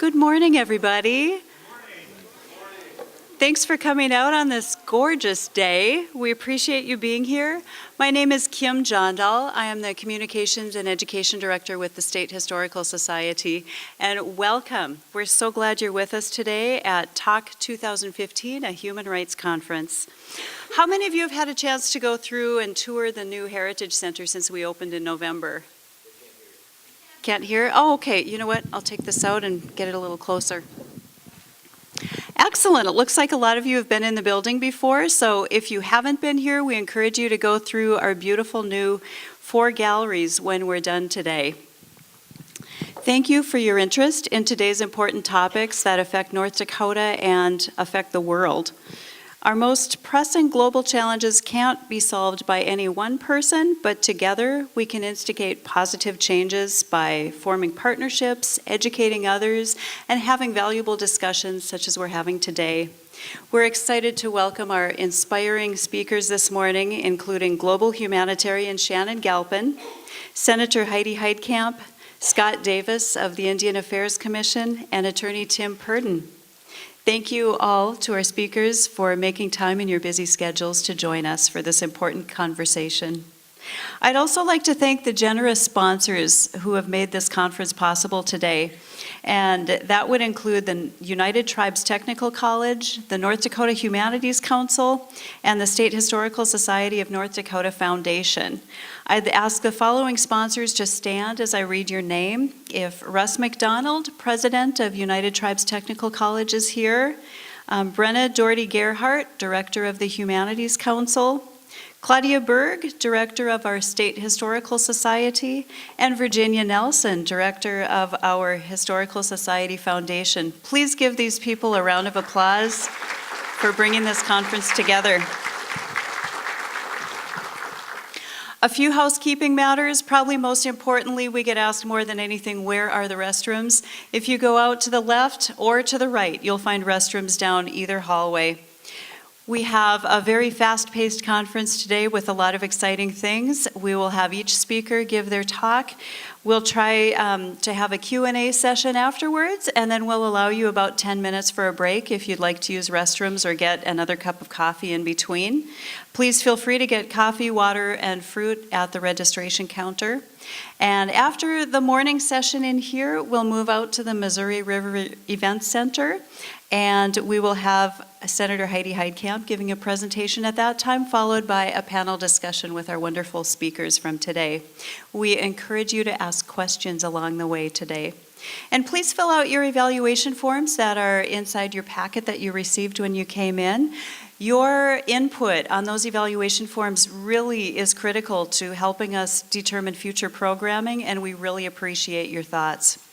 Good morning, everybody. Thanks for coming out on this gorgeous day. We appreciate you being here. My name is Kim Jondal. I am the Communications and Education Director with the State Historical Society. And welcome. We're so glad you're with us today at TALK 2015, a Human Rights Conference. How many of you have had a chance to go through and tour the new Heritage Center since we opened in November? Can't hear? Oh, okay. You know what? I'll take this out and get it a little closer. Excellent. It looks like a lot of you have been in the building before, so if you haven't been here, we encourage you to go through our beautiful new 4 galleries when we're done today. Thank you for your interest in today's important topics that affect North Dakota and affect the world. Our most pressing global challenges can't be solved by any one person, but together we can instigate positive changes by forming partnerships, educating others, and having valuable discussions such as we're having today. We're excited to welcome our inspiring speakers this morning, including global humanitarian Shannon Galpin, Senator Heidi Heitkamp, Scott Davis of the Indian Affairs Commission, and Attorney Tim Purdon. Thank you all to our speakers for making time in your busy schedules to join us for this important conversation. I'd also like to thank the generous sponsors who have made this conference possible today. And that would include the United Tribes Technical College, the North Dakota Humanities Council, and the State Historical Society of North Dakota Foundation. I'd ask the following sponsors to stand as I read your name. If Russ McDonald, President of United Tribes Technical College, is here, Brenna Doherty Gerhart, Director of the Humanities Council, Claudia Berg, Director of our State Historical Society, and Virginia Nelson, Director of our Historical Society Foundation. Please give these people a round of applause for bringing this conference together. A few housekeeping matters. Probably most importantly, we get asked more than anything, where are the restrooms? If you go out to the left or to the right, you'll find restrooms down either hallway. We have a very fast-paced conference today with a lot of exciting things. We will have each speaker give their talk. We'll try to have a Q&A session afterwards, and then we'll allow you about 10 minutes for a break if you'd like to use restrooms or get another cup of coffee in between. Please feel free to get coffee, water, and fruit at the registration counter. And after the morning session in here, we'll move out to the Missouri River Event Center, and we will have Senator Heidi Heitkamp giving a presentation at that time, followed by a panel discussion with our wonderful speakers from today. We encourage you to ask questions along the way today. And please fill out your evaluation forms that are inside your packet that you received when you came in. Your input on those evaluation forms really is critical to helping us determine future programming, and we really appreciate your thoughts.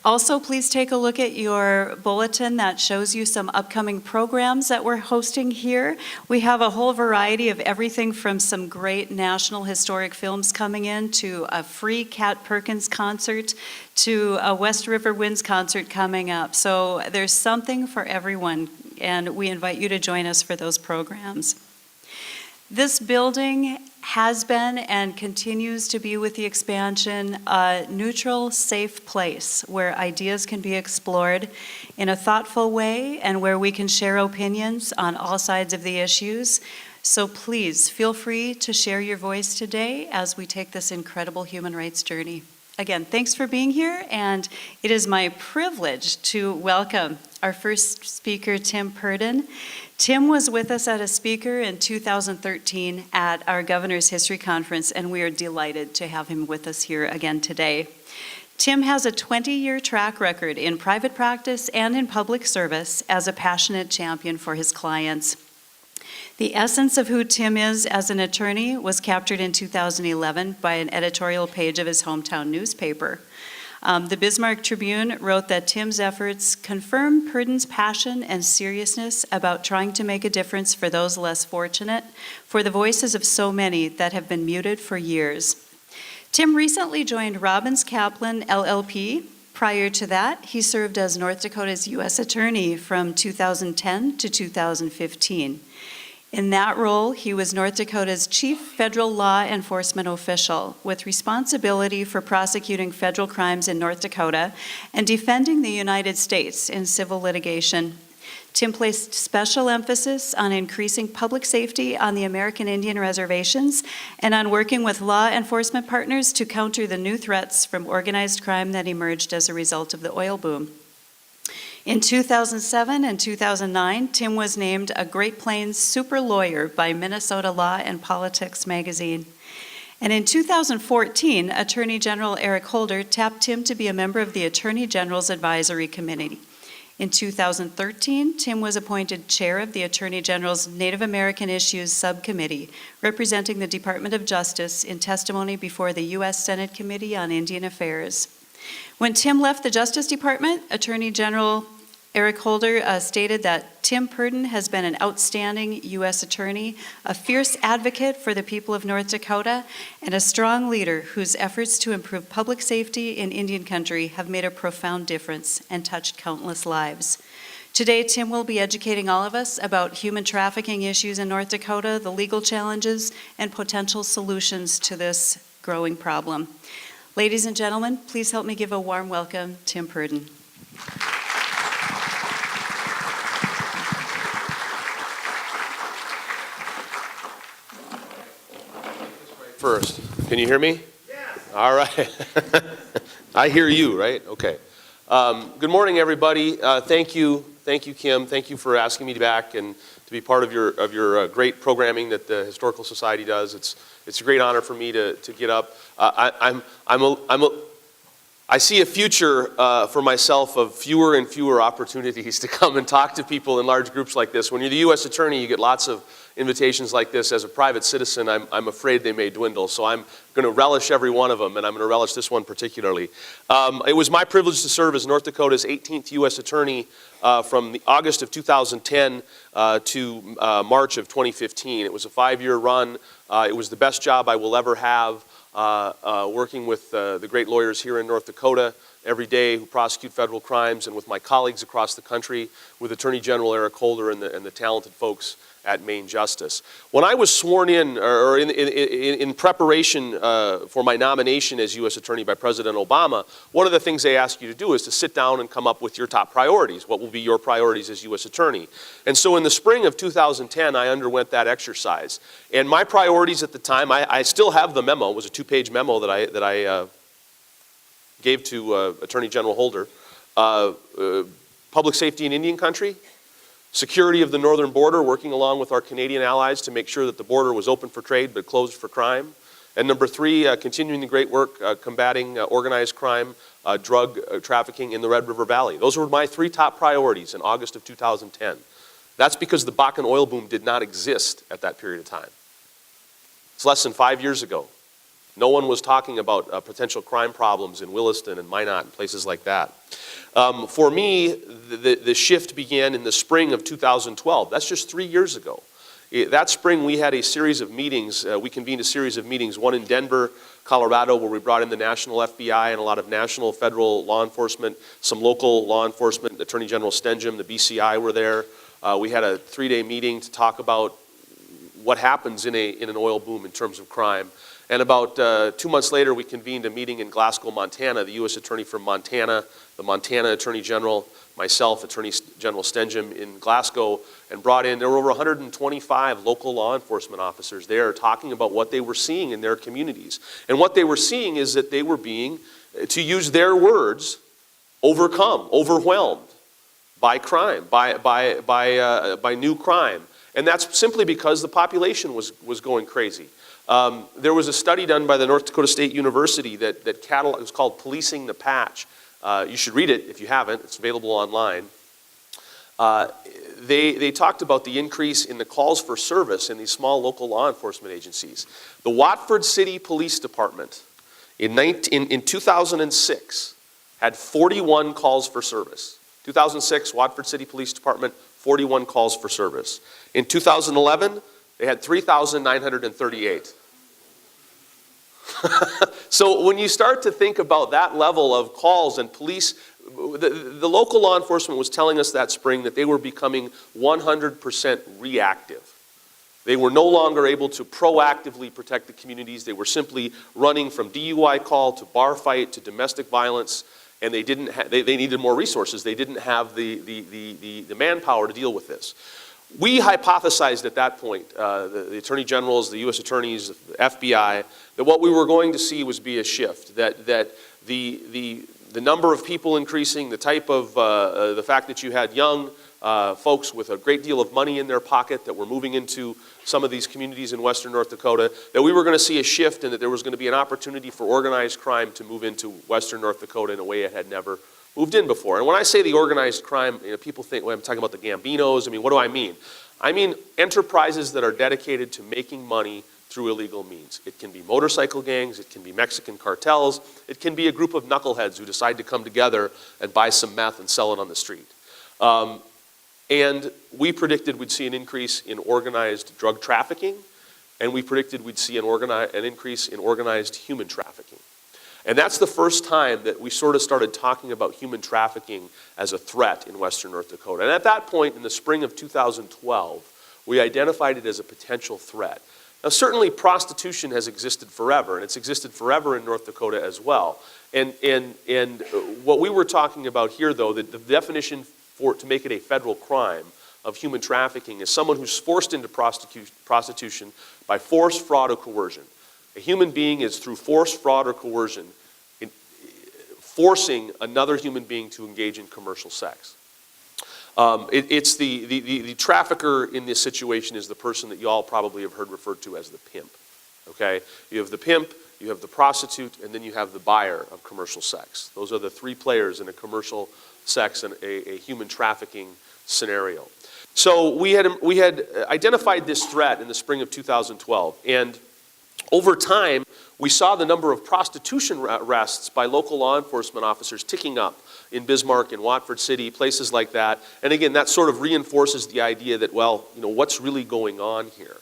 Also, please take a look at your bulletin that shows you some upcoming programs that we're hosting here. We have a whole variety of everything from some great national historic films coming in to a free Cat Perkins concert to a West River Winds concert coming up. So there's something for everyone, and we invite you to join us for those programs. This building has been and continues to be, with the expansion, a neutral, safe place where ideas can be explored in a thoughtful way and where we can share opinions on all sides of the issues. So please feel free to share your voice today as we take this incredible human rights journey. Again, thanks for being here, and it is my privilege to welcome our first speaker, Tim Purdon. Tim was with us as a speaker in 2013 at our Governor's History Conference, and we are delighted to have him with us here again today. Tim has a 20-year track record in private practice and in public service as a passionate champion for his clients. The essence of who Tim is as an attorney was captured in 2011 by an editorial page of his hometown newspaper. The Bismarck Tribune wrote that Tim's efforts confirm Purdon's passion and seriousness about trying to make a difference for those less fortunate, for the voices of so many that have been muted for years. Tim recently joined Robbins Kaplan LLP. Prior to that, he served as North Dakota's U.S. Attorney from 2010 to 2015. In that role, he was North Dakota's chief federal law enforcement official with responsibility for prosecuting federal crimes in North Dakota and defending the United States in civil litigation. Tim placed special emphasis on increasing public safety on the American Indian reservations and on working with law enforcement partners to counter the new threats from organized crime that emerged as a result of the oil boom. In 2007 and 2009, Tim was named a Great Plains super lawyer by Minnesota Law and Politics magazine. And in 2014, Attorney General Eric Holder tapped Tim to be a member of the Attorney General's Advisory Committee. In 2013, Tim was appointed chair of the Attorney General's Native American Issues Subcommittee, representing the Department of Justice in testimony before the U.S. Senate Committee on Indian Affairs. When Tim left the Justice Department, Attorney General Eric Holder stated that Tim Purdon has been an outstanding U.S. attorney, a fierce advocate for the people of North Dakota, and a strong leader whose efforts to improve public safety in Indian country have made a profound difference and touched countless lives. Today, Tim will be educating all of us about human trafficking issues in North Dakota, the legal challenges, and potential solutions to this growing problem. Ladies and gentlemen, please help me give a warm welcome to Tim Purdon. First, can you hear me? Yes. All right. I hear you, right? Okay. Good morning, everybody. Thank you, Kim. Thank you for asking me back and to be part of your great programming that the Historical Society does. It's a great honor for me to get up. I see a future for myself of fewer and fewer opportunities to come and talk to people in large groups like this. When you're the U.S. Attorney, you get lots of invitations like this. As a private citizen, I'm afraid they may dwindle, so I'm going to relish every one of them, and I'm going to relish this one particularly. It was my privilege to serve as North Dakota's 18th U.S. Attorney from the August of 2010 to March of 2015. It was a 5-year run. It was the best job I will ever have, working with the great lawyers here in North Dakota every day who prosecute federal crimes, and with my colleagues across the country, with Attorney General Eric Holder and the talented folks at Maine Justice. When I was sworn in, or in preparation for my nomination as U.S. Attorney by President Obama, one of the things they ask you to do is to sit down and come up with your top priorities. What will be your priorities as U.S. Attorney? And so in the spring of 2010, I underwent that exercise. And my priorities at the time, I still have the memo. It was a 2-page memo that I gave to Attorney General Holder. Public safety in Indian country, security of the northern border, working along with our Canadian allies to make sure that the border was open for trade but closed for crime. And number 3, continuing the great work combating organized crime, drug trafficking in the Red River Valley. Those were my 3 top priorities in August of 2010. That's because the Bakken oil boom did not exist at that period of time. It's less than 5 years ago. No one was talking about potential crime problems in Williston and Minot and places like that. For me, the shift began in the spring of 2012. That's just 3 years ago. That spring, we had a series of meetings. We convened a series of meetings, one in Denver, Colorado, where we brought in the national FBI and a lot of national federal law enforcement, some local law enforcement. Attorney General Stenjum, the BCI were there. We had a 3-day meeting to talk about what happens in an oil boom in terms of crime. And about 2 months later, we convened a meeting in Glasgow, Montana. The U.S. Attorney from Montana, the Montana Attorney General, myself, Attorney General Stenjum in Glasgow, and brought in, there were over 125 local law enforcement officers there talking about what they were seeing in their communities. And what they were seeing is that they were being, to use their words, overwhelmed by crime, by new crime. And that's simply because the population was going crazy. There was a study done by the North Dakota State University that it was called Policing the Patch. You should read it if you haven't. It's available online. They talked about the increase in the calls for service in these small local law enforcement agencies. The Watford City Police Department in 2006 had 41 calls for service. 2006, Watford City Police Department, 41 calls for service. In 2011, they had 3,938. So when you start to think about that level of calls and police, the local law enforcement was telling us that spring that they were becoming 100% reactive. They were no longer able to proactively protect the communities. They were simply running from DUI call to bar fight to domestic violence, and they needed more resources. They didn't have the manpower to deal with this. We hypothesized at that point, the attorney generals, the U.S. attorneys, the FBI, that what we were going to see was be a shift, that the number of people increasing, the type of, the fact that you had young folks with a great deal of money in their pocket that were moving into some of these communities in western North Dakota, that we were going to see a shift and that there was going to be an opportunity for organized crime to move into western North Dakota in a way it had never moved in before. And when I say the organized crime, people think, well, I'm talking about the Gambinos. I mean, what do I mean? I mean enterprises that are dedicated to making money through illegal means. It can be motorcycle gangs, it can be Mexican cartels, it can be a group of knuckleheads who decide to come together and buy some meth and sell it on the street. And we predicted we'd see an increase in organized drug trafficking, and we predicted we'd see an increase in organized human trafficking. And that's the first time that we sort of started talking about human trafficking as a threat in western North Dakota. And at that point, in the spring of 2012, we identified it as a potential threat. Now, certainly prostitution has existed forever, and it's existed forever in North Dakota as well. And what we were talking about here, though, the definition to make it a federal crime of human trafficking is someone who's forced into prostitution by force, fraud, or coercion. A human being is, through force, fraud, or coercion, forcing another human being to engage in commercial sex. It's the trafficker in this situation is the person that you all probably have heard referred to as the pimp. Okay? You have the pimp, you have the prostitute, and then you have the buyer of commercial sex. Those are the three players in a commercial sex and a human trafficking scenario. So we had identified this threat in the spring of 2012, and over time, we saw the number of prostitution arrests by local law enforcement officers ticking up in Bismarck, in Watford City, places like that. And again, that sort of reinforces the idea that, well, what's really going on here?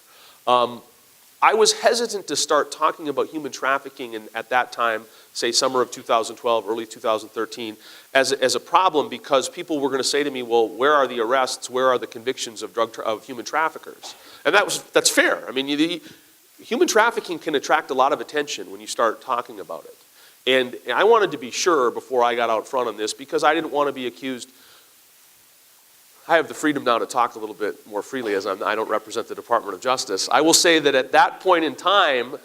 I was hesitant to start talking about human trafficking at that time, say summer of 2012, early 2013, as a problem, because people were going to say to me, well, where are the arrests? Where are the convictions of human traffickers? And that's fair. I mean, human trafficking can attract a lot of attention when you start talking about it. And I wanted to be sure before I got out front on this, because I didn't want to be accused. I have the freedom now to talk a little bit more freely, as I don't represent the Department of Justice. I will say that at that point in time,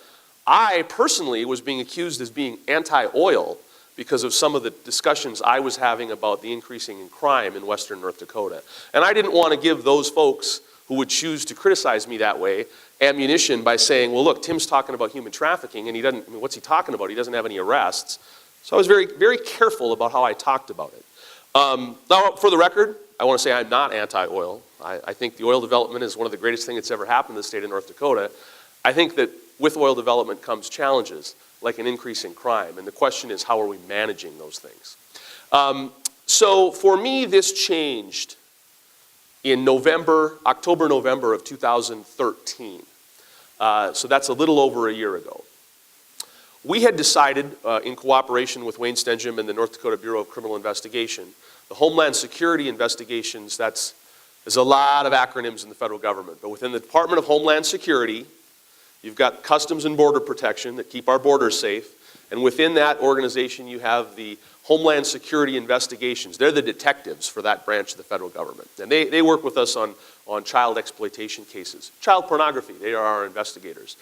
I personally was being accused as being anti-oil because of some of the discussions I was having about the increasing in crime in western North Dakota. And I didn't want to give those folks who would choose to criticize me that way ammunition by saying, well, look, Tim's talking about human trafficking, and what's he talking about? He doesn't have any arrests. So I was very, very careful about how I talked about it. Now, for the record, I want to say I'm not anti-oil. I think the oil development is one of the greatest things that's ever happened in the state of North Dakota. I think that with oil development comes challenges, like an increase in crime, and the question is, how are we managing those things? So for me, this changed in October, November of 2013. So that's a little over a year ago. We had decided, in cooperation with Wayne Stenjum and the North Dakota Bureau of Criminal Investigation, the Homeland Security Investigations, there's a lot of acronyms in the federal government, but within the Department of Homeland Security, you've got Customs and Border Protection that keep our borders safe, and within that organization you have the Homeland Security Investigations. They're the detectives for that branch of the federal government, and they work with us on child exploitation cases. Child pornography, they are our investigators.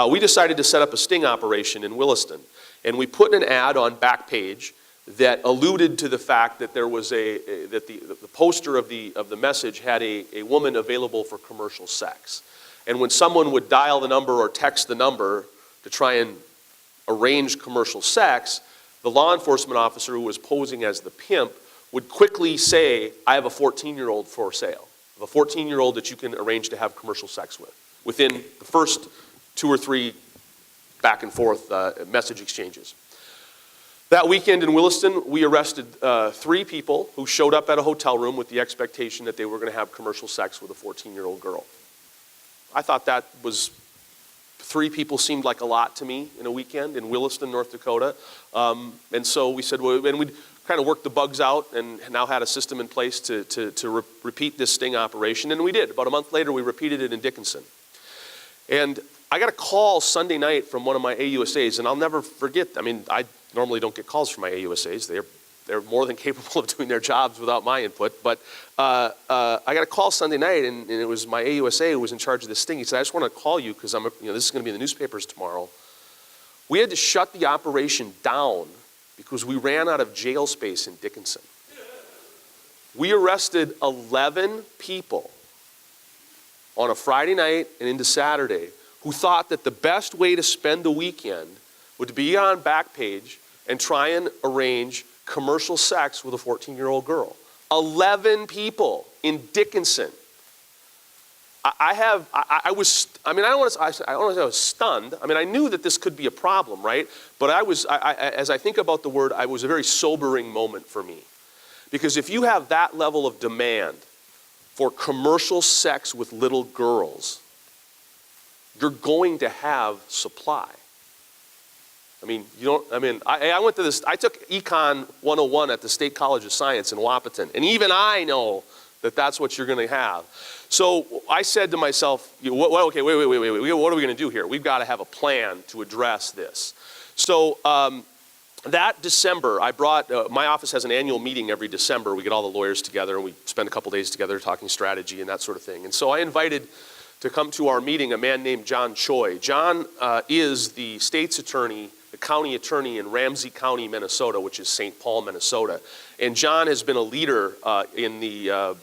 We decided to set up a sting operation in Williston, and we put an ad on Backpage that alluded to the fact that there was that the poster of the message had a woman available for commercial sex. And when someone would dial the number or text the number to try and arrange commercial sex, the law enforcement officer who was posing as the pimp would quickly say, I have a 14-year-old for sale. I have a 14-year-old that you can arrange to have commercial sex with, within the first 2 or 3 back and forth message exchanges. That weekend in Williston, we arrested 3 people who showed up at a hotel room with the expectation that they were going to have commercial sex with a 14-year-old girl. I thought that was, 3 people seemed like a lot to me in a weekend in Williston, North Dakota. And so we said, well, and we'd kind of worked the bugs out and now had a system in place to repeat this sting operation, and we did. About a month later, we repeated it in Dickinson. And I got a call Sunday night from one of my AUSAs, and I'll never forget. I mean, I normally don't get calls from my AUSAs. They're more than capable of doing their jobs without my input. But I got a call Sunday night, and it was my AUSA who was in charge of this thing. He said, "I just want to call you because this is going to be in the newspapers tomorrow." We had to shut the operation down because we ran out of jail space in Dickinson. We arrested 11 people on a Friday night and into Saturday who thought that the best way to spend the weekend would be on Backpage and try and arrange commercial sex with a 14-year-old girl. 11 people in Dickinson. I was, I mean, I don't want to say I was stunned. I mean, I knew that this could be a problem, right? But as I think about the word, it was a very sobering moment for me. Because if you have that level of demand for commercial sex with little girls, you're going to have supply. I mean, I went to this, I took Econ 101 at the State College of Science in Wahpeton, and even I know that that's what you're going to have. So I said to myself, okay, wait, what are we going to do here? We've got to have a plan to address this. So that December, I brought, my office has an annual meeting every December. We get all the lawyers together, and we spend a couple days together talking strategy and that sort of thing. And so I invited to come to our meeting a man named John Choi. John is the state's attorney, the county attorney in Ramsey County, Minnesota, which is St. Paul, Minnesota. And John has been a leader in the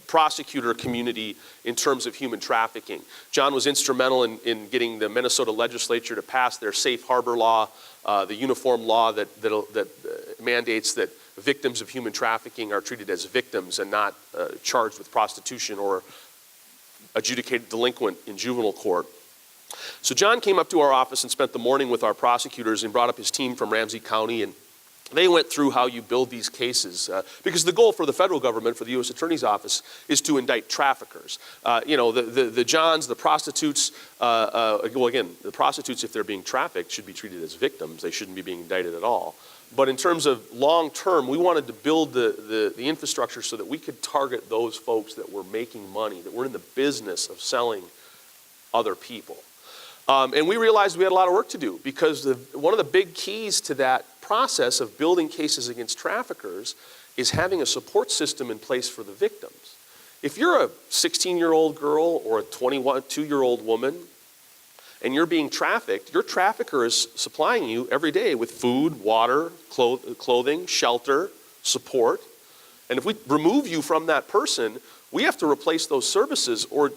prosecutor community in terms of human trafficking. John was instrumental in getting the Minnesota legislature to pass their safe harbor law, the uniform law that mandates that victims of human trafficking are treated as victims and not charged with prostitution or adjudicated delinquent in juvenile court. So John came up to our office and spent the morning with our prosecutors and brought up his team from Ramsey County, and they went through how you build these cases, because the goal for the federal government, for the U.S. Attorney's Office, is to indict traffickers. The Johns, the prostitutes, well again, the prostitutes, if they're being trafficked, should be treated as victims. They shouldn't be being indicted at all. But in terms of long term, we wanted to build the infrastructure so that we could target those folks that were making money, that were in the business of selling other people. And we realized we had a lot of work to do, because one of the big keys to that process of building cases against traffickers is having a support system in place for the victims. If you're a 16-year-old girl or a 22-year-old woman and you're being trafficked, your trafficker is supplying you every day with food, water, clothing, shelter, support. And if we remove you from that person, we have to replace those services, or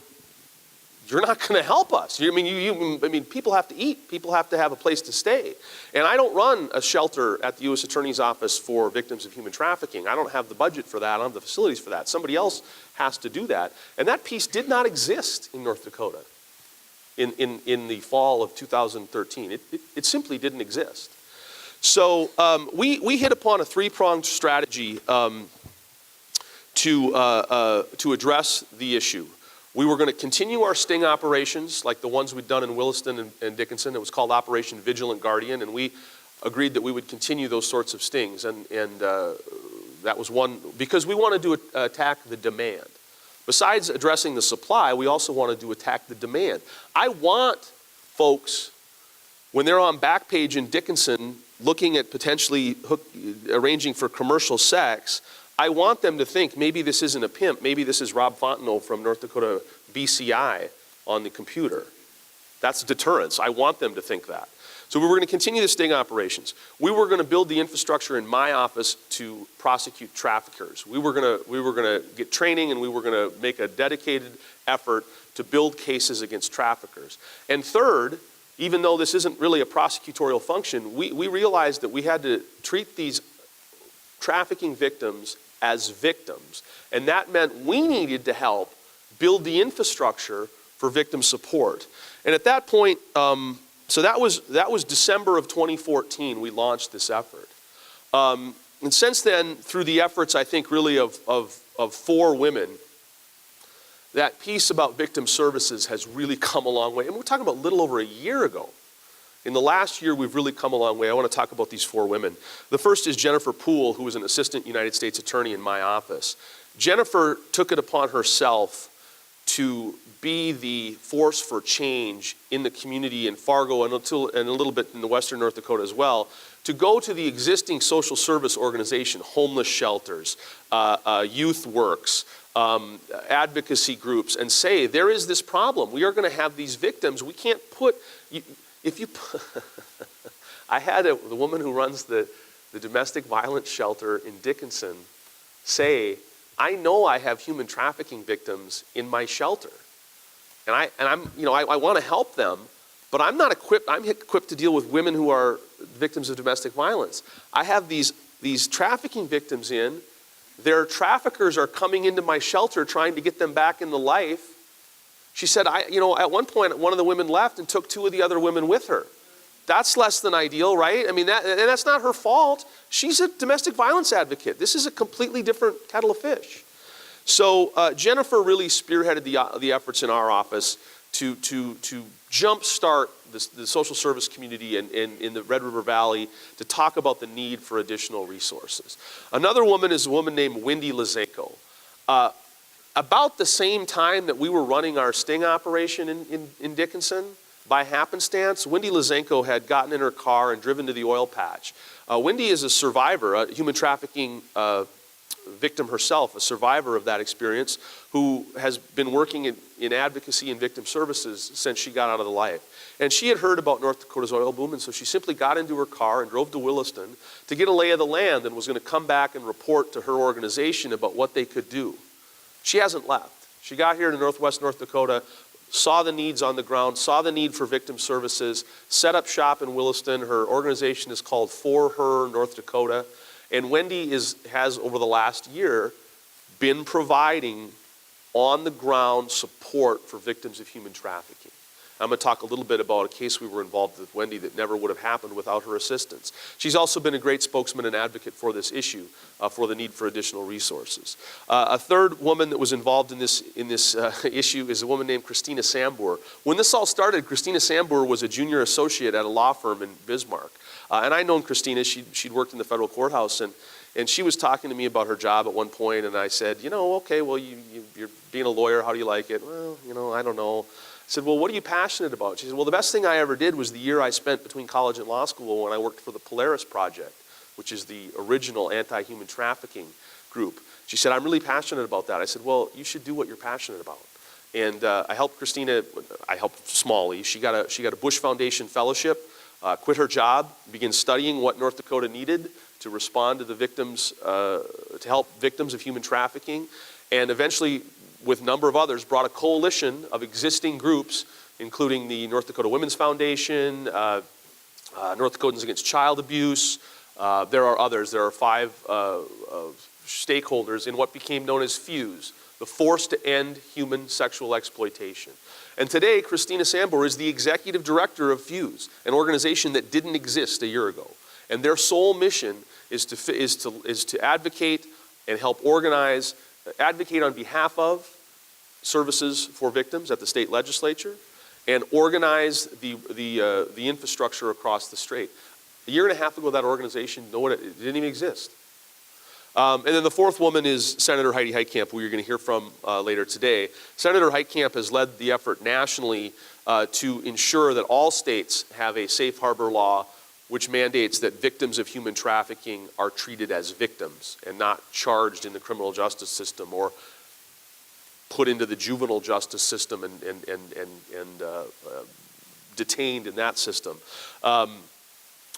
you're not going to help us. I mean, people have to eat. People have to have a place to stay. And I don't run a shelter at the U.S. Attorney's Office for victims of human trafficking. I don't have the budget for that. I don't have the facilities for that. Somebody else has to do that. And that piece did not exist in North Dakota in the fall of 2013. It simply didn't exist. So we hit upon a three-pronged strategy to address the issue. We were going to continue our sting operations like the ones we'd done in Williston and Dickinson. It was called Operation Vigilant Guardian, and we agreed that we would continue those sorts of stings. And that was one, because we wanted to attack the demand. Besides addressing the supply, we also wanted to attack the demand. I want folks, when they're on Backpage in Dickinson, looking at potentially arranging for commercial sex, I want them to think, maybe this isn't a pimp, maybe this is Rob Fontenot from North Dakota BCI on the computer. That's deterrence. I want them to think that. So we were going to continue the sting operations. We were going to build the infrastructure in my office to prosecute traffickers. We were going to get training, and we were going to make a dedicated effort to build cases against traffickers. And third, even though this isn't really a prosecutorial function, we realized that we had to treat these trafficking victims as victims. And that meant we needed to help build the infrastructure for victim support. And at that point, so that was December of 2014, we launched this effort. And since then, through the efforts, I think, really of 4 women, that piece about victim services has really come a long way. And we're talking about a little over a year ago. In the last year, we've really come a long way. I want to talk about these 4 women. The first is Jennifer Poole, who was an assistant United States attorney in my office. Jennifer took it upon herself to be the force for change in the community in Fargo and a little bit in the western North Dakota as well, to go to the existing social service organization, homeless shelters, youth works, advocacy groups, and say, there is this problem. We are going to have these victims. We can't put, I had the woman who runs the domestic violence shelter in Dickinson say, I know I have human trafficking victims in my shelter. And I want to help them, but I'm equipped to deal with women who are victims of domestic violence. I have these trafficking victims in. Their traffickers are coming into my shelter trying to get them back into life. She said, at one point, one of the women left and took 2 of the other women with her. That's less than ideal, right? I mean, and that's not her fault. She's a domestic violence advocate. This is a completely different kettle of fish. So Jennifer really spearheaded the efforts in our office to jumpstart the social service community in the Red River Valley to talk about the need for additional resources. Another woman is a woman named Wendy Lizenko. About the same time that we were running our sting operation in Dickinson, by happenstance, Wendy Lizenko had gotten in her car and driven to the oil patch. Wendy is a survivor, a human trafficking victim herself, a survivor of that experience, who has been working in advocacy and victim services since she got out of the life. And she had heard about North Dakota's oil boom, and so she simply got into her car and drove to Williston to get a lay of the land and was going to come back and report to her organization about what they could do. She hasn't left. She got here to northwest North Dakota, saw the needs on the ground, saw the need for victim services, set up shop in Williston. Her organization is called For Her North Dakota. And Wendy has, over the last year, been providing on-the-ground support for victims of human trafficking. I'm going to talk a little bit about a case we were involved with Wendy that never would have happened without her assistance. She's also been a great spokesman and advocate for this issue, for the need for additional resources. A third woman that was involved in this issue is a woman named Christina Sambor. When this all started, Christina Sambor was a junior associate at a law firm in Bismarck. And I'd known Christina. She'd worked in the federal courthouse, and she was talking to me about her job at one point, and I said, okay, well, you're being a lawyer, how do you like it? Well, I don't know. I said, well, what are you passionate about? She said, well, the best thing I ever did was the year I spent between college and law school when I worked for the Polaris Project, which is the original anti-human trafficking group. She said, I'm really passionate about that. I said, well, you should do what you're passionate about. And I helped Christina, I helped Smalley. She got a Bush Foundation fellowship, quit her job, began studying what North Dakota needed to respond to the victims, to help victims of human trafficking, and eventually, with a number of others, brought a coalition of existing groups, including the North Dakota Women's Foundation, North Dakotans Against Child Abuse. There are others. There are 5 stakeholders in what became known as FUSE, the Force to End Human Sexual Exploitation. And today, Christina Sambor is the executive director of FUSE, an organization that didn't exist a year ago. And their sole mission is to advocate and help organize, advocate on behalf of services for victims at the state legislature, and organize the infrastructure across the state. A year and a half ago, that organization, it didn't even exist. And then the fourth woman is Senator Heidi Heitkamp, who you're going to hear from later today. Senator Heitkamp has led the effort nationally to ensure that all states have a safe harbor law which mandates that victims of human trafficking are treated as victims and not charged in the criminal justice system or put into the juvenile justice system and detained in that system.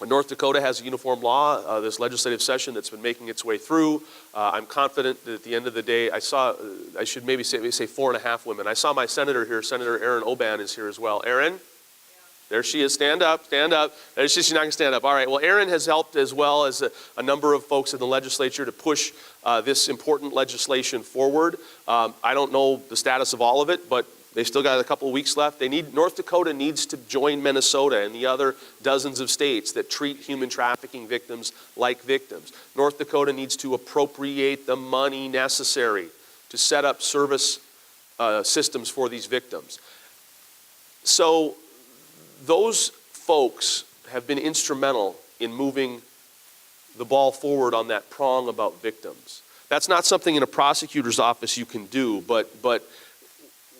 North Dakota has a uniform law, this legislative session that's been making its way through. I'm confident that at the end of the day, I should maybe say 4.5 women. I saw my senator here, Senator Erin Oban is here as well. Erin? There she is. Stand up, stand up. She's not going to stand up. All right. Well, Erin has helped as well as a number of folks in the legislature to push this important legislation forward. I don't know the status of all of it, but they still got a couple of weeks left. North Dakota needs to join Minnesota and the other dozens of states that treat human trafficking victims like victims. North Dakota needs to appropriate the money necessary to set up service systems for these victims. So those folks have been instrumental in moving the ball forward on that prong about victims. That's not something in a prosecutor's office you can do, but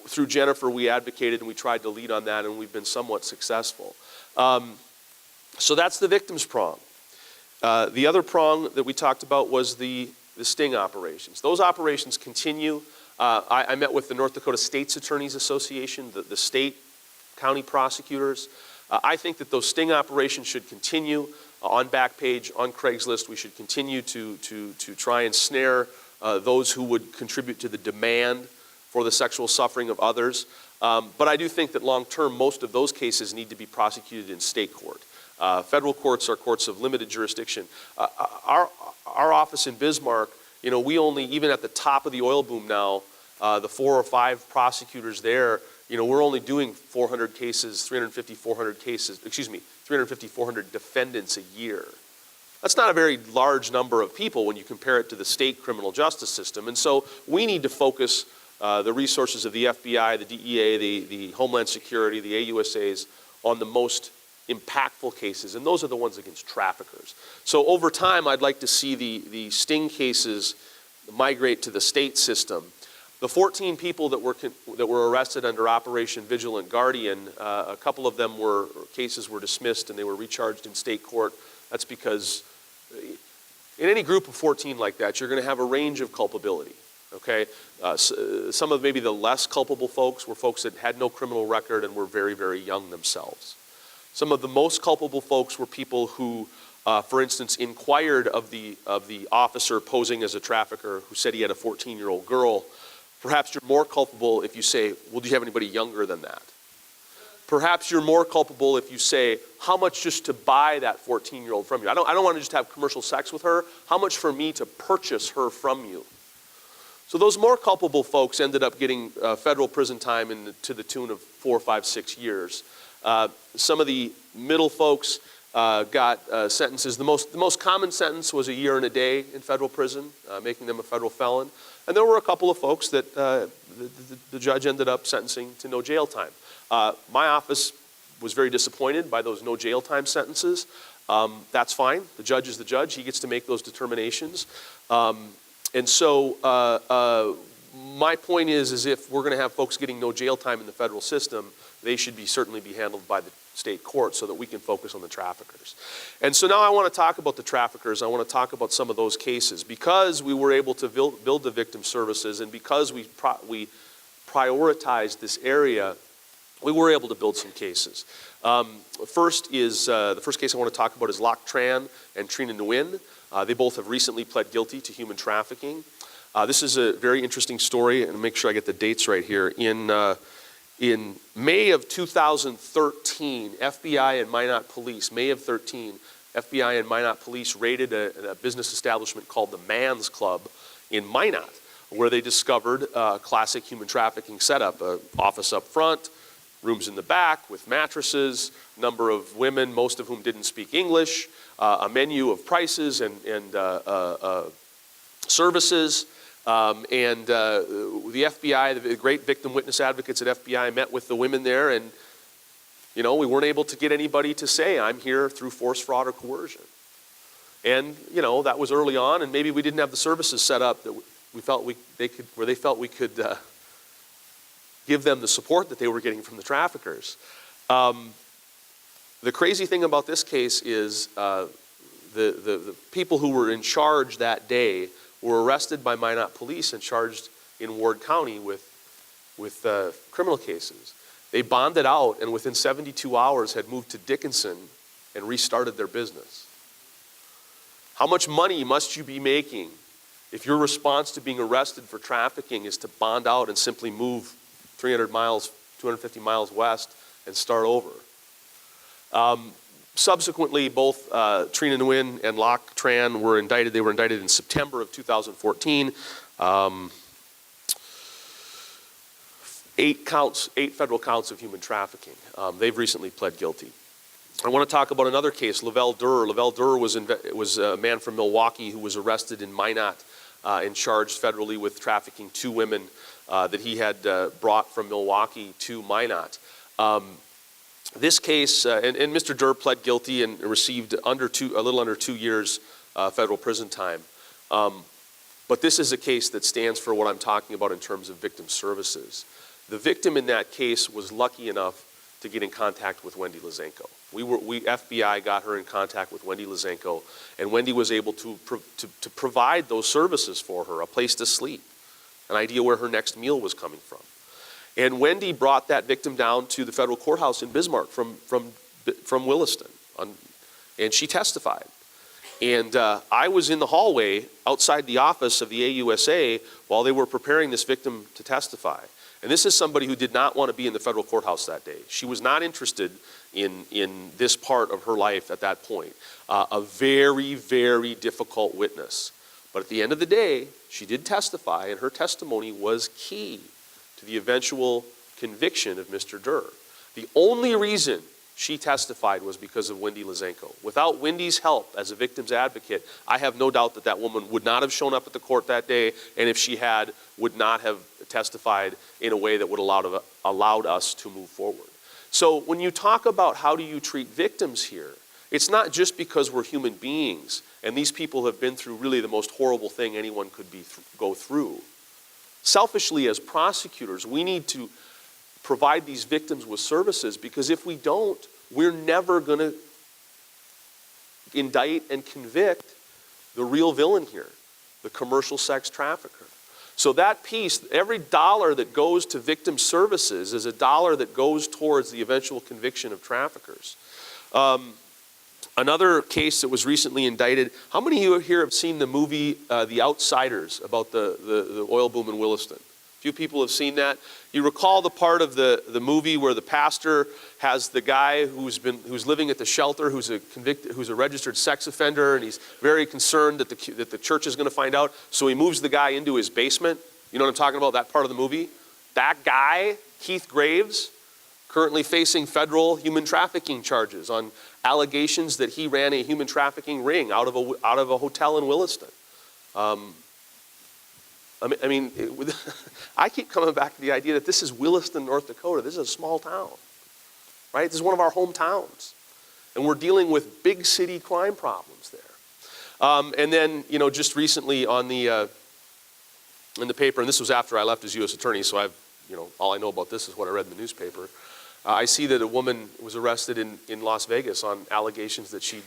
through Jennifer, we advocated and we tried to lead on that, and we've been somewhat successful. So that's the victims prong. The other prong that we talked about was the sting operations. Those operations continue. I met with the North Dakota State's Attorneys Association, the state county prosecutors. I think that those sting operations should continue on Backpage, on Craigslist. We should continue to try and snare those who would contribute to the demand for the sexual suffering of others. But I do think that long term, most of those cases need to be prosecuted in state court. Federal courts are courts of limited jurisdiction. Our office in Bismarck, we only, even at the top of the oil boom now, the 4 or 5 prosecutors there, we're only doing 400 cases, 350, 400 cases, 350, 400 defendants a year. That's not a very large number of people when you compare it to the state criminal justice system. And so we need to focus the resources of the FBI, the DEA, the Homeland Security, the AUSAs on the most impactful cases, and those are the ones against traffickers. So over time, I'd like to see the sting migrate to the state system. The 14 people that were arrested under Operation Vigilant Guardian, a couple of them cases were dismissed and they were recharged in state court. That's because in any group of 14 like that, you're going to have a range of culpability. Okay, some of maybe the less culpable folks were folks that had no criminal record and were very, very young themselves. Some of the most culpable folks were people who, for instance, inquired of the officer posing as a trafficker who said he had a 14-year-old girl. Perhaps you're more culpable if you say, well, do you have anybody younger than that? Perhaps you're more culpable if you say, how much just to buy that 14-year-old from you? I don't want to just have commercial sex with her. How much for me to purchase her from you? So those more culpable folks ended up getting federal prison time to the tune of 4, 5, 6 years. Some of the middle folks got sentences. The most common sentence was a year and a day in federal prison, making them a federal felon. And there were a couple of folks that the judge ended up sentencing to no jail time. My office was very disappointed by those no jail time sentences. That's fine. The judge is the judge. He gets to make those determinations. And so my point is if we're going to have folks getting no jail time in the federal system, they should certainly be handled by the state court so that we can focus on the traffickers. And so now I want to talk about the traffickers. I want to talk about some of those cases. Because we were able to build the victim services and because we prioritized this area, we were able to build some cases. The first case I want to talk about is Lach Tran and Trina Nguyen. They both have recently pled guilty to human trafficking. This is a very interesting story, and make sure I get the dates right here. In May of 2013, FBI and Minot Police, May of 13, FBI and Minot Police raided a business establishment called the Man's Club in Minot, where they discovered a classic human trafficking setup, an office up front, rooms in the back with mattresses, number of women, most of whom didn't speak English, a menu of prices and services. And the FBI, the great victim witness advocates at FBI met with the women there, and we weren't able to get anybody to say, I'm here through force, fraud, or coercion. And that was early on, and maybe we didn't have the services set up that they felt we could give them the support that they were getting from the traffickers. The crazy thing about this case is the people who were in charge that day were arrested by Minot Police and charged in Ward County with criminal cases. They bonded out and within 72 hours had moved to Dickinson and restarted their business. How much money must you be making if your response to being arrested for trafficking is to bond out and simply move 300 miles, 250 miles west and start over? Subsequently, both Trina Nguyen and Lach Tran were indicted. They were indicted in September of 2014. 8 federal counts of human trafficking. They've recently pled guilty. I want to talk about another case, Lavelle Durr. Lavelle Durr was a man from Milwaukee who was arrested in Minot and charged federally with trafficking 2 women that he had brought from Milwaukee to Minot. This case, and Mr. Durr pled guilty and received a little under 2 years federal prison time. But this is a case that stands for what I'm talking about in terms of victim services. The victim in that case was lucky enough to get in contact with Wendy Lizenko. FBI got her in contact with Wendy Lizenko, and Wendy was able to provide those services for her, a place to sleep, an idea where her next meal was coming from. And Wendy brought that victim down to the federal courthouse in Bismarck from Williston, and she testified. And I was in the hallway outside the office of the AUSA while they were preparing this victim to testify. And this is somebody who did not want to be in the federal courthouse that day. She was not interested in this part of her life at that point. A very, very difficult witness. But at the end of the day, she did testify, and her testimony was key to the eventual conviction of Mr. Durr. The only reason she testified was because of Wendy Lizenko. Without Wendy's help as a victim's advocate, I have no doubt that that woman would not have shown up at the court that day, and if she had, would not have testified in a way that would allowed us to move forward. So when you talk about how do you treat victims here, it's not just because we're human beings, and these people have been through really the most horrible thing anyone could go through. Selfishly, as prosecutors, we need to provide these victims with services, because if we don't, we're never going to indict and convict the real villain here, the commercial sex trafficker. So that piece, every dollar that goes to victim services is a dollar that goes towards the eventual conviction of traffickers. Another case that was recently indicted, how many of you here have seen the movie The Outsiders about the oil boom in Williston? Few people have seen that. You recall the part of the movie where the pastor has the guy who's living at the shelter, who's a registered sex offender, and he's very concerned that the church is going to find out. So he moves the guy into his basement. You know what I'm talking about? That part of the movie. That guy, Keith Graves, currently facing federal human trafficking charges on allegations that he ran a human trafficking ring out of a hotel in Williston. I keep coming back to the idea that this is Williston, North Dakota. This is a small town, right? This is one of our hometowns. And we're dealing with big city crime problems there. And then, just recently in the paper, and this was after I left as U.S. Attorney, so all I know about this is what I read in the newspaper. I see that a woman was arrested in Las Vegas on allegations that she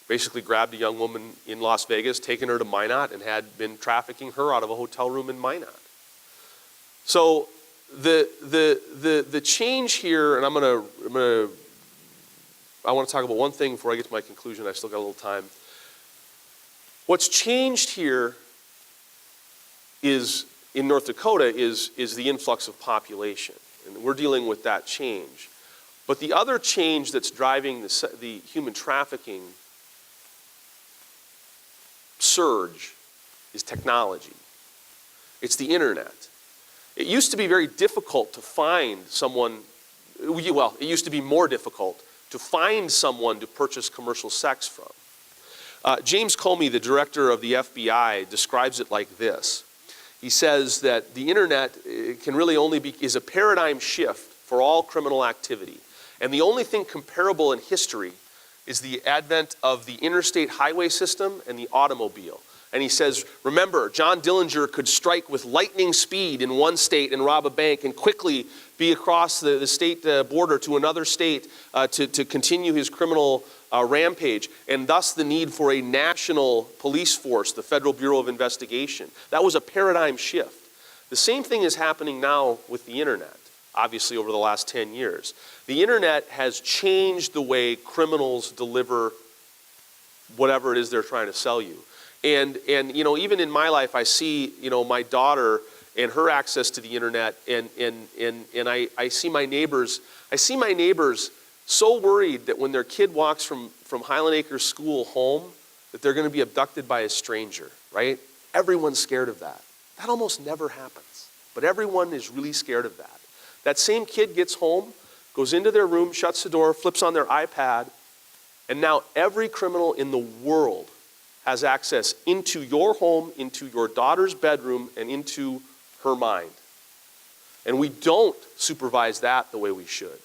basically grabbed a young woman in Las Vegas, taken her to Minot, and had been trafficking her out of a hotel room in Minot. So the change here, and I want to talk about one thing before I get to my conclusion. I've still got a little time. What's changed here is in North Dakota is the influx of population, and we're dealing with that change. But the other change that's driving the human trafficking surge is technology. It's the internet. It used to be very difficult to find someone, it used to be more difficult to find someone to purchase commercial sex from. James Comey, the director of the FBI, describes it like this. He says that the internet can really is a paradigm shift for all criminal activity. And the only thing comparable in history is the advent of the interstate highway system and the automobile. And he says, remember, John Dillinger could strike with lightning speed in one state and rob a bank and quickly be across the state border to another state to continue his criminal rampage, and thus the need for a national police force, the Federal Bureau of Investigation. That was a paradigm shift. The same thing is happening now with the internet, obviously over the last 10 years. The internet has changed the way criminals deliver whatever it is they're trying to sell you. And even in my life, I see, my daughter and her access to the internet, and I see my neighbors so worried that when their kid walks from Highland Acres School home, that they're going to be abducted by a stranger, right? Everyone's scared of that. That almost never happens, but everyone is really scared of that. That same kid gets home, goes into their room, shuts the door, flips on their iPad, and now every criminal in the world has access into your home, into your daughter's bedroom, and into her mind. And we don't supervise that the way we should.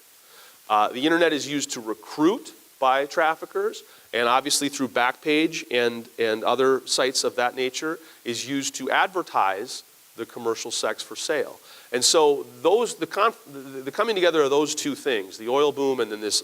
The internet is used to recruit by traffickers, and obviously through Backpage and other sites of that nature, is used to advertise the commercial sex for sale. And so the coming together of those two things, the oil boom and then this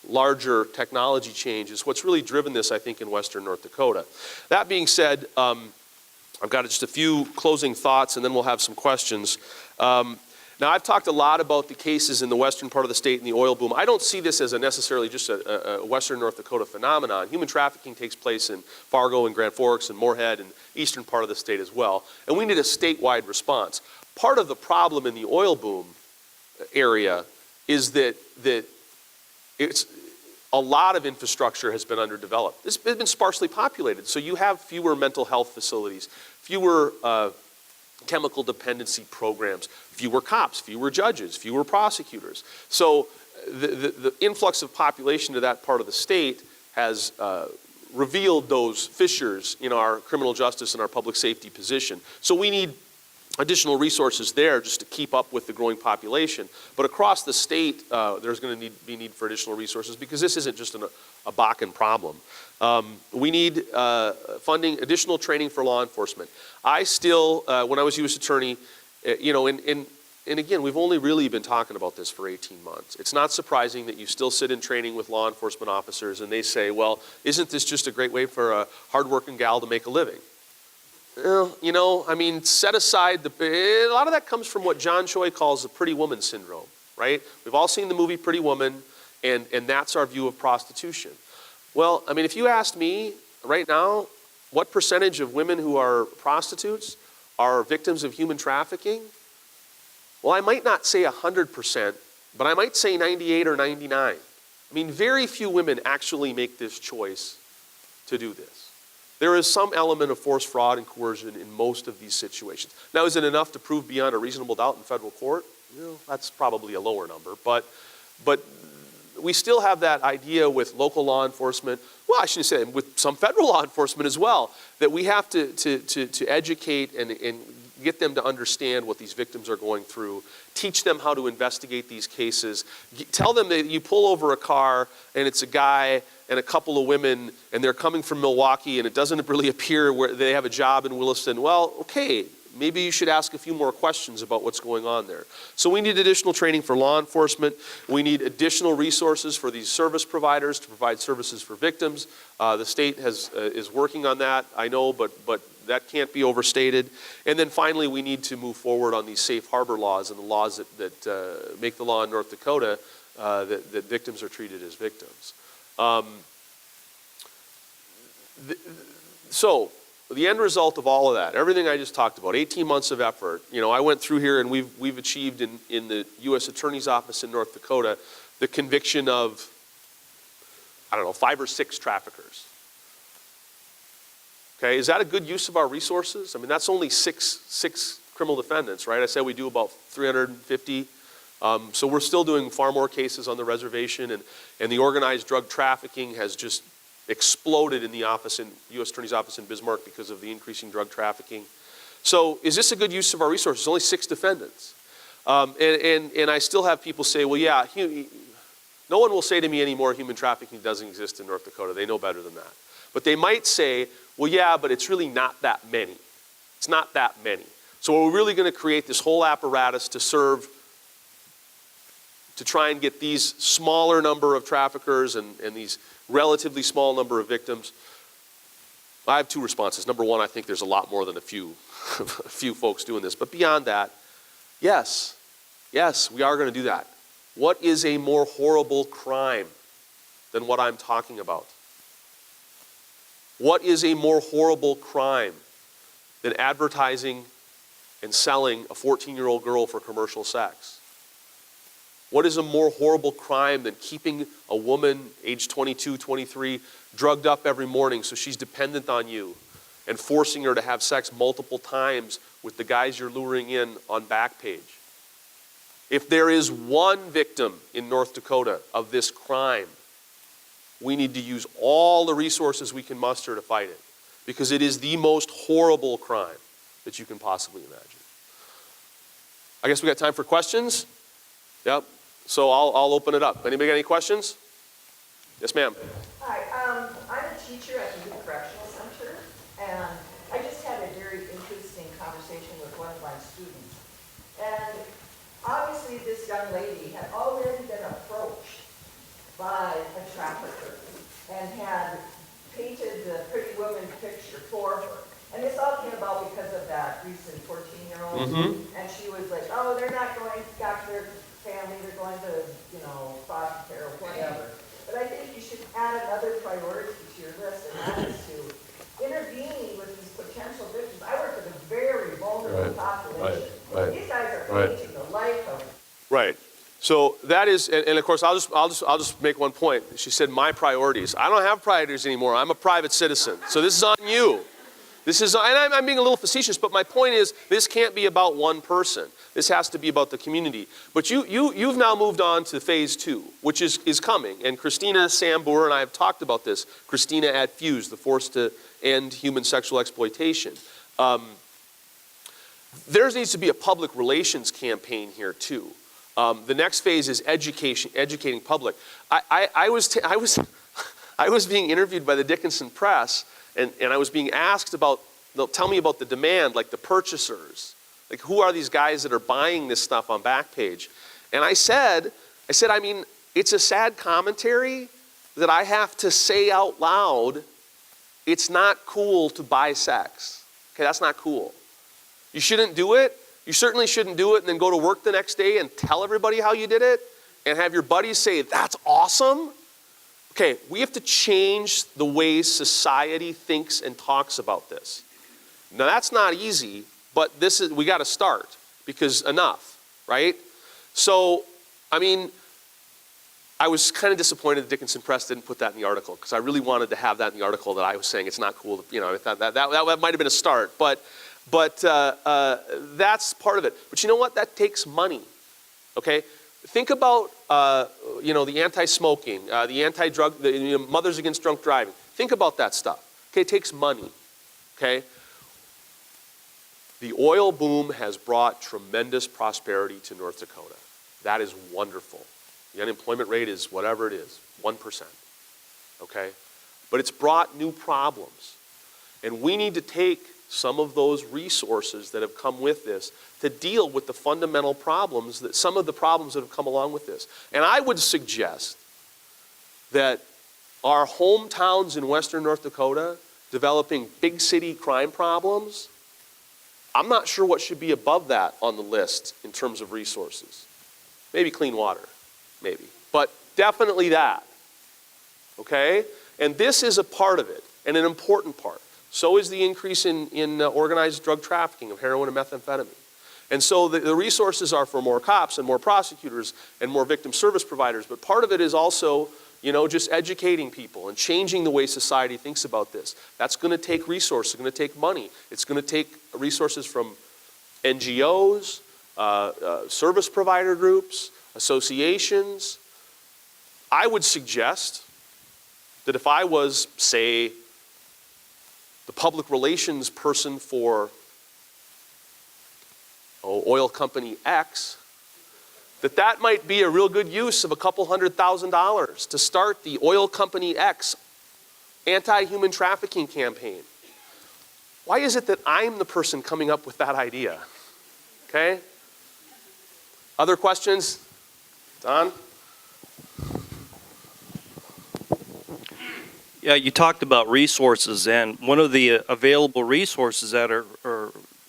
larger technology change, is what's really driven this, I think, in western North Dakota. That being said, I've got just a few closing thoughts and then we'll have some questions. Now, I've talked a lot about the cases in the western part of the state and the oil boom. I don't see this as necessarily just a western North Dakota phenomenon. Human trafficking takes place in Fargo and Grand Forks and Moorhead and eastern part of the state as well. And we need a statewide response. Part of the problem in the oil boom area is that it's a lot of infrastructure has been underdeveloped. It's been sparsely populated. So you have fewer mental health facilities, fewer chemical dependency programs, fewer cops, fewer judges, fewer prosecutors. So the influx of population to that part of the state has revealed those fissures in our criminal justice and our public safety position. So we need additional resources there just to keep up with the growing population. But across the state, there's going to be need for additional resources because this isn't just a Bakken problem. We need funding, additional training for law enforcement. I still, when I was U.S. Attorney, and again, we've only really been talking about this for 18 months. It's not surprising that you still sit in training with law enforcement officers and they say, well, isn't this just a great way for a hardworking gal to make a living? Well, I mean, set aside a lot of that comes from what John Choi calls the pretty woman syndrome, right? We've all seen the movie Pretty Woman, and that's our view of prostitution. Well, I mean, if you asked me right now, what percentage of women who are prostitutes are victims of human trafficking? Well, I might not say 100%, but I might say 98 or 99. I mean, very few women actually make this choice to do this. There is some element of force, fraud, and coercion in most of these situations. Now, is it enough to prove beyond a reasonable doubt in federal court? Well, that's probably a lower number, but we still have that idea with local law enforcement, well, I shouldn't say, with some federal law enforcement as well, that we have to educate and get them to understand what these victims are going through, teach them how to investigate these cases, tell them that you pull over a car and it's a guy and a couple of women and they're coming from Milwaukee and it doesn't really appear where they have a job in Williston. Well, okay, maybe you should ask a few more questions about what's going on there. So we need additional training for law enforcement. We need additional resources for these service providers to provide services for victims. The state is working on that, I know, but that can't be overstated. And then finally, we need to move forward on these safe harbor laws and the laws that make the law in North Dakota that victims are treated as victims. So the end result of all of that, everything I just talked about, 18 months of effort, I went through here and we've achieved in the U.S. Attorney's Office in North Dakota the conviction of, 5 or 6 traffickers. Okay, is that a good use of our resources? I mean, that's only six criminal defendants, right? I said we do about 350. So we're still doing far more cases on the reservation, and the organized drug trafficking has just exploded in the U.S. Attorney's Office in Bismarck because of the increasing drug trafficking. So is this a good use of our resources? Only 6 defendants. And I still have people say, well, yeah, no one will say to me anymore human trafficking doesn't exist in North Dakota. They know better than that. But they might say, well, yeah, but it's really not that many. It's not that many. So are we really going to create this whole apparatus to try and get these smaller number of traffickers and these relatively small number of victims? I have 2 responses. Number one, I think there's a lot more than a few folks doing this. But beyond that, yes, we are going to do that. What is a more horrible crime than what I'm talking about? What is a more horrible crime than advertising and selling a 14-year-old girl for commercial sex? What is a more horrible crime than keeping a woman, age 22, 23, drugged up every morning so she's dependent on you and forcing her to have sex multiple times with the guys you're luring in on Backpage? If there is one victim in North Dakota of this crime, we need to use all the resources we can muster to fight it, because it is the most horrible crime that you can possibly imagine. I guess we got time for questions? Yep. So I'll open it up. Anybody got any questions? Yes, ma'am. Hi, I'm a teacher at the Youth Correctional Center, and I just had a very interesting conversation with one of my And obviously this young lady had already been approached by a trafficker and had painted the pretty woman picture for her. And this all came about because of that recent 14-year-old. And she was like, oh, they're not going back to their family, they're going to, foster care or whatever. But I think you should add another priority to your list, and that is to intervene with these potential victims. I work with a very vulnerable population. These guys are painting the life of. Right. So that is, and of course, I'll just make one point. She said my priorities. I don't have priorities anymore. I'm a private citizen. So this is on you. This is, and I'm being a little facetious, but my point is, this can't be about one person. This has to be about the community. But you've now moved on to phase 2, which is coming. And Christina Sambor and I have talked about this. Christina at Fuse, the Force to End Human Sexual Exploitation. There needs to be a public relations campaign here too. The next phase is educating public. I was being interviewed by the Dickinson Press, and I was being asked about, tell me about the demand, like the purchasers. Like, who are these guys that are buying this stuff on Backpage? And I said, I mean, it's a sad commentary that I have to say out loud, it's not cool to buy sex. Okay, that's not cool. You shouldn't do it. You certainly shouldn't do it and then go to work the next day and tell everybody how you did it and have your buddies say, that's awesome. Okay, we have to change the way society thinks and talks about this. Now that's not easy, but we got to start because enough, right? So, I mean, I was kind of disappointed that Dickinson Press didn't put that in the article because I really wanted to have that in the article that I was saying it's not cool. I thought that might have been a start, but that's part of it. But you know what? That takes money, okay? Think about, the anti-smoking, the anti-drug, the Mothers Against Drunk Driving. Think about that stuff. Okay, it takes money, okay? The oil boom has brought tremendous prosperity to North Dakota. That is wonderful. The unemployment rate is whatever it is, 1%, okay? But it's brought new problems. And we need to take some of those resources that have come with this to deal with the fundamental problems, some of the problems that have come along with this. And I would suggest that our hometowns in western North Dakota developing big city crime problems, I'm not sure what should be above that on the list in terms of resources. Maybe clean water, maybe. But definitely that, okay? And this is a part of it, and an important part. So is the increase in organized drug trafficking of heroin and methamphetamine. And so the resources are for more cops and more prosecutors and more victim service providers, but part of it is also, just educating people and changing the way society thinks about this. That's going to take resources, it's going to take money. It's going to take resources from NGOs, service provider groups, associations. I would suggest that if I was, say, the public relations person for oil company X, that might be a real good use of a couple $100,000 to start the oil company X anti-human trafficking campaign. Why is it that I'm the person coming up with that idea? Okay? Other questions? Don? Yeah, you talked about resources, and one of the available resources that are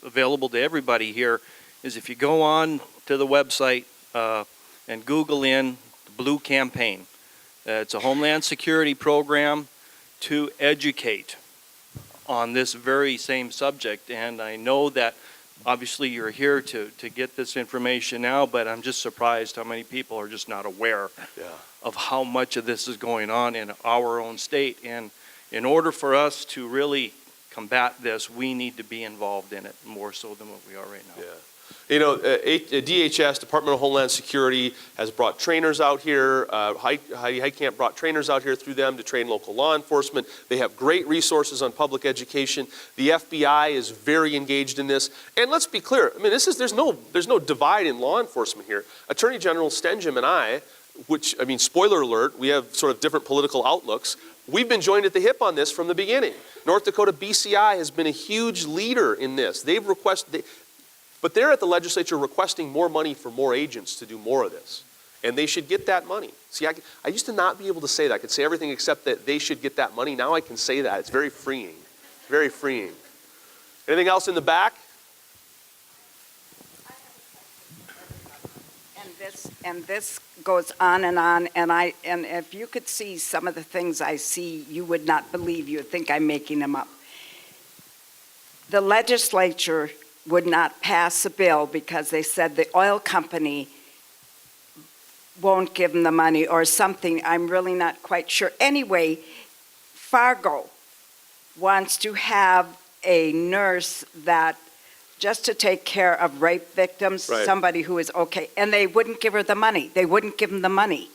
available to everybody here is if you go on to the website and Google in the Blue Campaign. It's a Homeland Security program to educate on this very same subject, and I know that obviously you're here to get this information now, but I'm just surprised how many people are just not aware of how much of this is going on in our own state. And in order for us to really combat this, we need to be involved in it more so than what we are right now. Yeah. DHS, Department of Homeland Security, has brought trainers out here. Heidi Camp brought trainers out here through them to train local law enforcement. They have great resources on public education. The FBI is very engaged in this. And let's be clear, I mean, there's no divide in law enforcement here. Attorney General Stenjum and I, spoiler alert, we have sort of different political outlooks. We've been joined at the hip on this from the beginning. North Dakota BCI has been a huge leader in this. They've requested, But they're at the legislature requesting more money for more agents to do more of this. And they should get that money. See, I used to not be able to say that. I could say everything except that they should get that money. Now I can say that. It's very freeing. Very freeing. Anything else in the back? And this goes on, and if you could see some of the things I see, you would not believe. You would think I'm making them up. The legislature would not pass a bill because they said the oil company won't give them the money or something. I'm really not quite sure. Anyway, Fargo wants to have a nurse that just to take care of rape victims, Right. somebody who is okay, and they wouldn't give her the money. They wouldn't give them the money.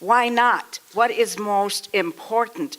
Why not? What is most important?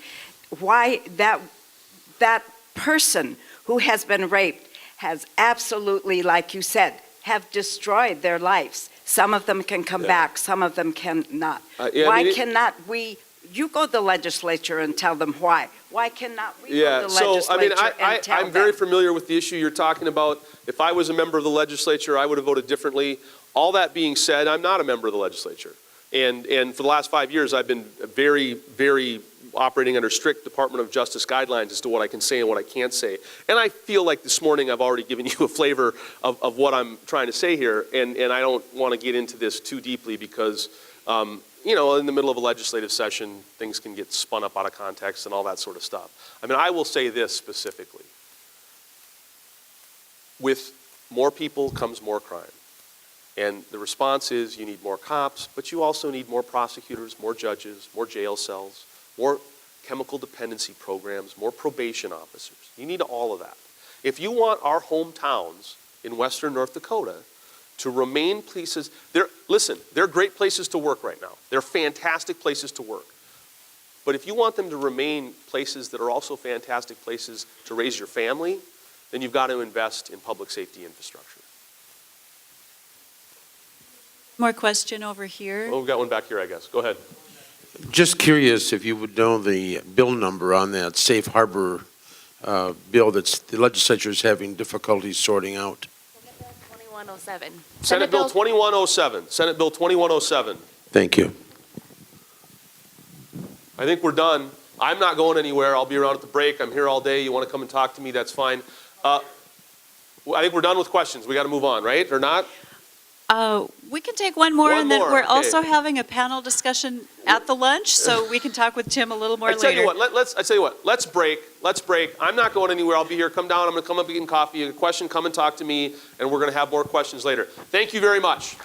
Why that person who has been raped has absolutely, like you said, have destroyed their lives. Some of them can come back, some of them cannot. Why cannot we, you go to the legislature and tell them why. Why cannot we go to the legislature and tell them? I'm very familiar with the issue you're talking about. If I was a member of the legislature, I would have voted differently. All that being said, I'm not a member of the legislature. And for the last 5 years, I've been very, very operating under strict Department of Justice guidelines as to what I can say and what I can't say. And I feel like this morning I've already given you a flavor of what I'm trying to say here, and I don't want to get into this too deeply because, you know, in the middle of a legislative session, things can get spun up out of context and all that sort of stuff. I mean, I will say this specifically. With more people comes more crime. And the response is you need more cops, but you also need more prosecutors, more judges, more jail cells, more chemical dependency programs, more probation officers. You need all of that. If you want our hometowns in western North Dakota to remain places, they're great places to work right now. They're fantastic places to work. But if you want them to remain places that are also fantastic places to raise your family, then you've got to invest in public safety infrastructure. More question over here. Oh, we've got one back here, I guess. Go ahead. Just curious if you would know the bill number on that safe harbor bill that the legislature is having difficulty sorting out. 2107. Senate Bill 2107. Senate Bill 2107. Thank you. I think we're done. I'm not going anywhere. I'll be around at the break. I'm here all day. You want to come and talk to me, that's fine. I think we're done with questions. We got to move on, right? Or not? We can take one more, One and then more, we're okay. also having a panel discussion at the lunch, so we can talk with Tim a little more I tell later. you what, I tell you what, let's break. I'm not going anywhere. I'll be here. Come down. I'm going to come up and get coffee. A question, come and talk to me, and we're going to have more questions later. Thank you very much.